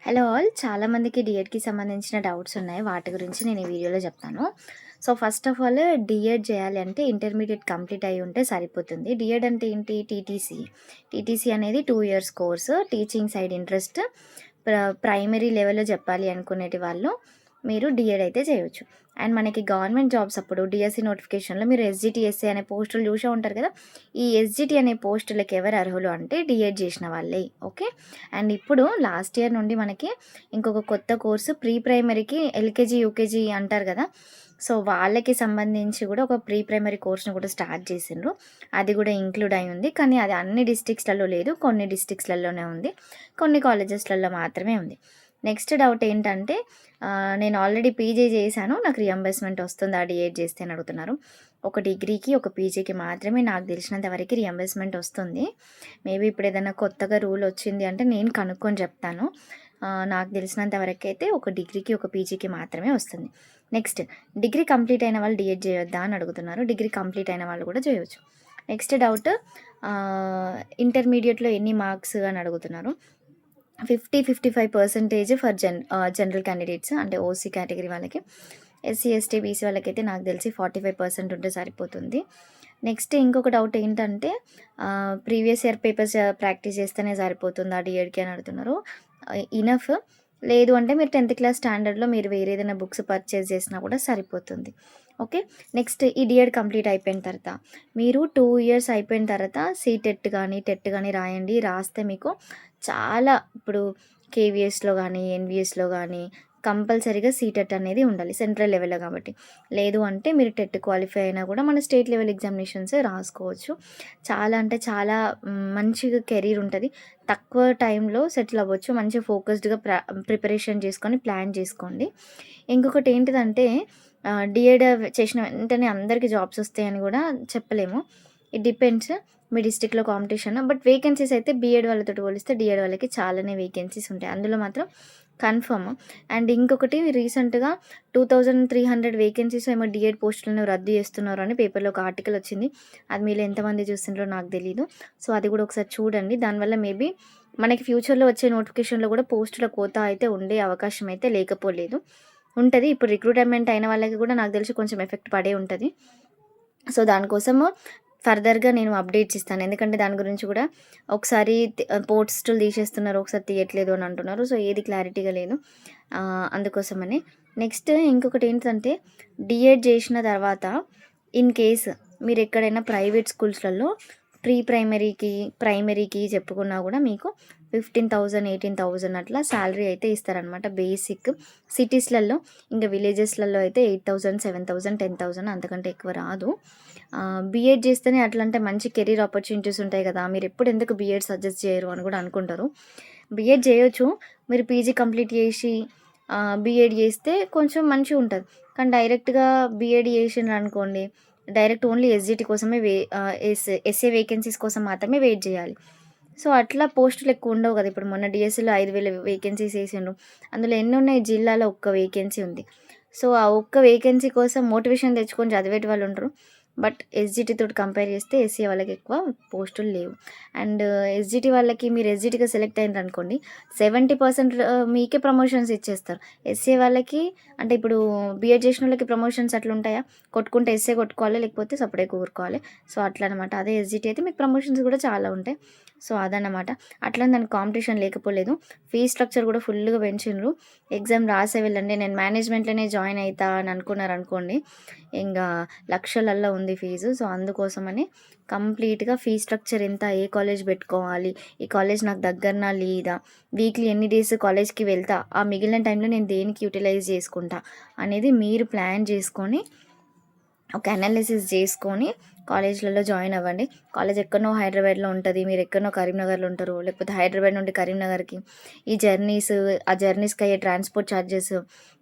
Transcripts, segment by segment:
Hello all. చాలామందికి డీఎడ్‌కి సంబంధించిన doubts ఉన్నాయి. వాటి గురించి నేను ఈ వీడియోలో చెప్తాను. So, first of all DEd చేయాలి అంటే ఇంటర్మీడియేట్ కంప్లీట్ అయ్యి ఉంటే సరిపోతుంది. డీఎడ్ అంటే ఏంటి? టీటీసీ. టీటీసీ అనేది 2 years course. Teaching side interest primary లెవెల్‌లో చెప్పాలి అనుకునేటి వాళ్ళు మీరు డీఎడ్ అయితే చేయొచ్చు. అండ్ మనకి గవర్నమెంట్ జాబ్స్ అప్పుడు డీఎస్సీ నోటిఫికేషన్‌లో మీరు ఎస్‌జీటీఎస్సీ అనే పోస్టులు చూసే ఉంటారు కదా! ఈ ఎస్‌జీటీ అనే పోస్టులకి ఎవరు అర్హులు అంటే డీఎడ్ చేసిన వాళ్ళే. ఓకే. అండ్ ఇప్పుడు లాస్ట్ ఇయర్ నుండి మనకి ఇంకొక కొత్త కోర్సు ప్రీ ప్రైమరీకి ఎల్‌కేజీ, యూకేజీ అంటారు కదా! సో, వాళ్ళకి సంబంధించి కూడా ఒక ప్రీ ప్రైమరీ కోర్స్‌ని కూడా స్టార్ట్ చేసిండ్రు. అది కూడా ఇంక్లూడ్ అయి ఉంది. కానీ అది అన్ని డిస్ట్రిక్ట్స్‌లలో లేదు. కొన్ని డిస్ట్రిక్ట్స్‌లలోనే ఉంది. కొన్ని కాలేజెస్‌లలో మాత్రమే ఉంది. నెక్స్ట్ డౌట్ ఏంటంటే నేను ఆల్రెడీ పీజీ చేశాను. నాకు రియంబర్స్‌మెంట్ వస్తుందా డీఎడ్ చేస్తే అని అడుగుతున్నారు. ఒక డిగ్రీకి, ఒక పీజీకి మాత్రమే నాకు తెలిసినంత వరకి రియంబర్స్‌మెంట్ వస్తుంది. మేబీ ఇప్పుడు ఏదైనా కొత్తగా రూల్ వచ్చింది అంటే నేను కనుక్కొని చెప్తాను. నాకు తెలిసినంత వరకైతే ఒక డిగ్రీకి, ఒక పీజీకి మాత్రమే వస్తుంది. నెక్స్ట్ డిగ్రీ కంప్లీట్ అయిన వాళ్ళు డీఎడ్ చేయొద్దా అని అడుగుతున్నారు. డిగ్రీ కంప్లీట్ అయిన వాళ్ళు కూడా చేయొచ్చు. నెక్స్ట్ డౌట్ ఇంటర్మీడియేట్‌లో ఎన్ని మార్క్స్ అని అడుగుతున్నారు. 55% ఫర్ జనరల్ క్యాండిడేట్స్ అంటే ఓసీ కేటగిరీ వాళ్ళకి. ఎస్సీ, ఎస్టీ, బీసీ వాళ్ళకైతే నాకు తెలిసి 45% ఉంటే సరిపోతుంది. నెక్స్ట్ ఇంకొక డౌట్ ఏంటంటే ప్రీవియస్ ఇయర్ పేపర్స్ ప్రాక్టీస్ చేస్తేనే సరిపోతుందా డీఎడ్‌కి అని అడుగుతున్నారు. ఇనఫ్. లేదు అంటే మీరు 10th క్లాస్ స్టాండర్డ్‌లో మీరు వేరే ఏదైనా బుక్స్ పర్చేస్ చేసినా కూడా సరిపోతుంది. ఓకే. నెక్స్ట్ ఈ డీఎడ్ కంప్లీట్ అయిపోయిన తర్వాత మీరు 2 ఇయర్స్ అయిపోయిన తర్వాత సీటెట్ కానీ, టెట్ కానీ రాయండి. రాస్తే మీకు చాలా ఇప్పుడు కేవీఎస్‌లో గానీ, ఎన్‌వీఎస్‌లో గానీ కంపల్సరీగా సీటెట్ అనేది ఉండాలి. సెంట్రల్ లెవెల్‌లో కాబట్టి. లేదు అంటే మీరు టెట్ క్వాలిఫై అయినా కూడా మన స్టేట్ లెవెల్ ఎగ్జామినేషన్స్ రాసుకోవచ్చు. చాలా అంటే చాలా మంచిగా కెరీర్ ఉంటది. తక్కువ టైంలో సెటిల్ అవ్వచ్చు. మంచిగా ఫోకస్డ్‌గా ప్రిపరేషన్ చేసుకొని ప్లాన్ చేసుకోండి. ఇంకొకటి ఏంటిదంటే డీఎడ్ చేసిన వెంటనే అందరికీ జాబ్స్ వస్తాయని కూడా చెప్పలేము. It depends. మీ డిస్ట్రిక్ట్‌లో కాంపిటీషన్. బట్ వేకెన్సీస్ అయితే బీఎడ్ వాళ్ళతోటి పోలిస్తే డీఎడ్ వాళ్ళకి చాలానే వేకెన్సీస్ ఉంటాయి. అందులో మాత్రం కన్ఫర్మ్. అండ్ ఇంకొకటి రీసెంట్‌గా 2300 వేకెన్సీస్ ఏమో డీఎడ్ పోస్టులను రద్దు చేస్తున్నారు అని పేపర్‌లో ఒక ఆర్టికల్ వచ్చింది. అది మీలో ఎంతమంది చూసిండ్రో నాకు తెలీదు. సో, అది కూడా ఒకసారి చూడండి. దానివల్ల మేబీ మనకి ఫ్యూచర్‌లో వచ్చే నోటిఫికేషన్‌లో కూడా పోస్టుల కోత అయితే ఉండే అవకాశం అయితే లేకపోలేదు. ఉంటది. ఇప్పుడు రిక్రూట్‌మెంట్ అయిన వాళ్ళకి కూడా నాకు తెలిసి కొంచెం ఎఫెక్ట్ పడే ఉంటది. సో, దానికోసము ఫర్దర్‌గా నేను అప్డేట్స్ ఇస్తాను. ఎందుకంటే దాని గురించి కూడా ఒకసారి పోస్టులు తీసేస్తున్నారు, ఒకసారి తీయట్లేదు అని అంటున్నారు. సో, ఏది క్లారిటీగా లేదు. అందుకోసమని. నెక్స్ట్ ఇంకొకటి ఏంటంటే డీఎడ్ చేసిన తర్వాత ఇన్ కేస్ మీరు ఎక్కడైనా ప్రైవేట్ స్కూల్స్‌లలో ప్రైమరీకి చెప్పుకున్నా కూడా మీకు 15,000, 18,000 అట్లా సాలరీ అయితే ఇస్తారనమాట బేసిక్. సిటీస్‌లలో ఇంకా విలేజెస్‌లలో అయితే 8,000, 7,000, 10,000 అంతకంటే ఎక్కువ రాదు. బీఎడ్ చేస్తేనే అట్లంటే మంచి కెరీర్ ఆపర్చునిటీస్ ఉంటాయి కదా! మీరెప్పుడు ఎందుకు బీఎడ్ సజెస్ట్ చేయరు అని కూడా అనుకుంటారు. బీఎడ్ చేయొచ్చు. మీరు పీజీ కంప్లీట్ చేసి బీఎడ్ చేస్తే కొంచెం మంచిగుంటది. కానీ డైరెక్ట్‌గా బీఎడ్ చేసిండ్రనుకోండి, డైరెక్ట్ ఓన్లీ ఎస్‌జీటీ కోసమే ఎస్ఏ వేకెన్సీస్ కోసం మాత్రమే వెయిట్ చేయాలి. సో, అట్లా పోస్టులు ఎక్కువ ఉండవు కదా! ఇప్పుడు మొన్న డీఎస్సీలో 5,000 వేకెన్సీస్ ఏసిండ్రు. అందులో ఎన్నున్నాయి? జిల్లాలో ఒక్క వేకెన్సీ ఉంది. సో, ఆ ఒక్క వేకెన్సీ కోసం మోటివేషన్ తెచ్చుకొని చదివేటి వాళ్ళుంటరు. బట్ ఎస్‌జీటీ తోటి కంపేర్ చేస్తే ఎస్సీ వాళ్ళకి ఎక్కువ పోస్టులు లేవు. అండ్ ఎస్‌జీటీ వాళ్ళకి మీరు ఎస్‌జీటీగా సెలెక్ట్ అయిండ్రనుకోండి 70% మీకే ప్రమోషన్స్ ఇచ్చేస్తారు. ఎస్సీ వాళ్ళకి అంటే ఇప్పుడు బీఎడ్ చేసినోళ్ళకి ప్రమోషన్స్ అట్లుంటాయా? కొట్టుకుంటే ఎస్సే కొట్టుకోవాలి, లేకపోతే సప్పుడేక ఊరుకోవాలి. సో, అట్లా అనమాట. అదే ఎస్‌జీటీ అయితే మీకు ప్రమోషన్స్ కూడా చాలా ఉంటాయి. సో, అదన్నమాట. అట్లని దానికి కాంపిటీషన్ లేకపోలేదు. ఫీ స్ట్రక్చర్ కూడా ఫుల్‌గా పెంచిండ్రు. ఎగ్జామ్ రాసే వెళ్ళండి. నేను మేనేజ్మెంట్‌లోనే జాయిన్ అయితా అని అనుకున్నారనుకోండి, ఇంగా లక్షలల్లో ఉంది ఫీజు. సో, అందుకోసమని కంప్లీట్‌గా ఫీ స్ట్రక్చర్ ఎంత, ఏ కాలేజ్ పెట్టుకోవాలి, ఈ కాలేజ్ నాకు దగ్గరనా లేదా, వీక్లీ ఎన్ని డేస్ కాలేజ్‌కి వెళ్తా, ఆ మిగిలిన టైంలో నేను దేనికి యుటిలైజ్ చేసుకుంటా అనేది మీరు ప్లాన్ చేసుకొని ఒక అనాలిసిస్ చేసుకొని కాలేజ్‌లలో జాయిన్ అవ్వండి. కాలేజ్ ఎక్కడనో హైదరాబాద్‌లో ఉంటది. మీరు ఎక్కడనో కరీంనగర్‌లో ఉంటారు. లేకపోతే హైదరాబాద్ నుండి కరీంనగర్‌కి ఈ జర్నీస్, ఆ జర్నీస్‌కి అయ్యే ట్రాన్స్‌పోర్ట్ చార్జెస్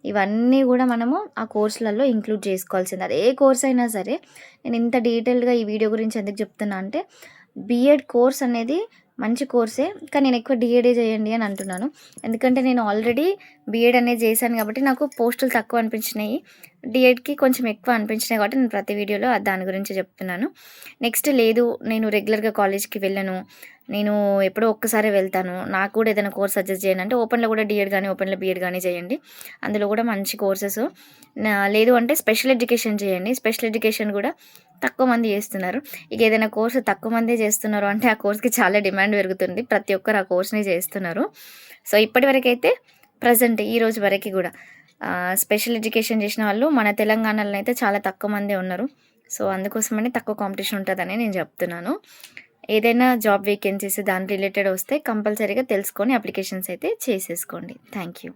ఇవన్నీ గూడా మనము ఆ కోర్స్‌లలో ఇంక్లూడ్ చేసుకోవాల్సిందే. అది ఏ కోర్స్ అయినా సరే. నేను ఇంత డీటెయిల్డ్‌గా ఈ వీడియో గురించి ఎందుకు చెప్తున్నా అంటే బీఎడ్ కోర్స్ అనేది మంచి కోర్సే. కానీ నేను ఎక్కువ డీఎడే చేయండి అని అంటున్నాను. ఎందుకంటే నేను ఆల్రెడీ బీఎడ్ అనేది చేశాను కాబట్టి నాకు పోస్టులు తక్కువ అనిపించినాయి. డీఎడ్‌కి కొంచెం ఎక్కువ అనిపించినాయి కాబట్టి నేను ప్రతి వీడియోలో దాని గురించి చెప్తున్నాను. నెక్స్ట్ లేదు నేను రెగ్యులర్‌గా కాలేజ్‌కి వెళ్ళను. నేను ఎప్పుడో ఒక్కసారే వెళ్తాను. నాకు కూడా ఏదైనా కోర్స్ సజెస్ట్ చేయండి అంటే ఓపెన్‌లో కూడా డీఎడ్ గాని, ఓపెన్‌లో బీఎడ్ గాని చేయండి. అందులో కూడా మంచి కోర్సెస్ లేదు అంటే స్పెషల్ ఎడ్యుకేషన్ చేయండి. స్పెషల్ ఎడ్యుకేషన్ కూడా తక్కువ మంది చేస్తున్నారు. ఇక ఏదైనా కోర్స్ తక్కువ మందే చేస్తున్నారు అంటే ఆ కోర్స్‌కి చాలా డిమాండ్ పెరుగుతుంది. ప్రతి ఒక్కరు ఆ కోర్స్‌ని చేస్తున్నారు. సో, ఇప్పటివరకైతే ప్రెజెంట్ ఈ రోజు వరకి గూడా స్పెషల్ ఎడ్యుకేషన్ చేసిన వాళ్ళు మన తెలంగాణలో అయితే చాలా తక్కువ మందే ఉన్నారు. సో, అందుకోసమని తక్కువ కాంపిటీషన్ ఉంటదని నేను చెప్తున్నాను. ఏదైనా జాబ్ వేకెన్సీస్ దాని రిలేటెడ్ వస్తే కంపల్సరీగా తెలుసుకొని అప్లికేషన్స్ అయితే చేసేసుకోండి. Thank you.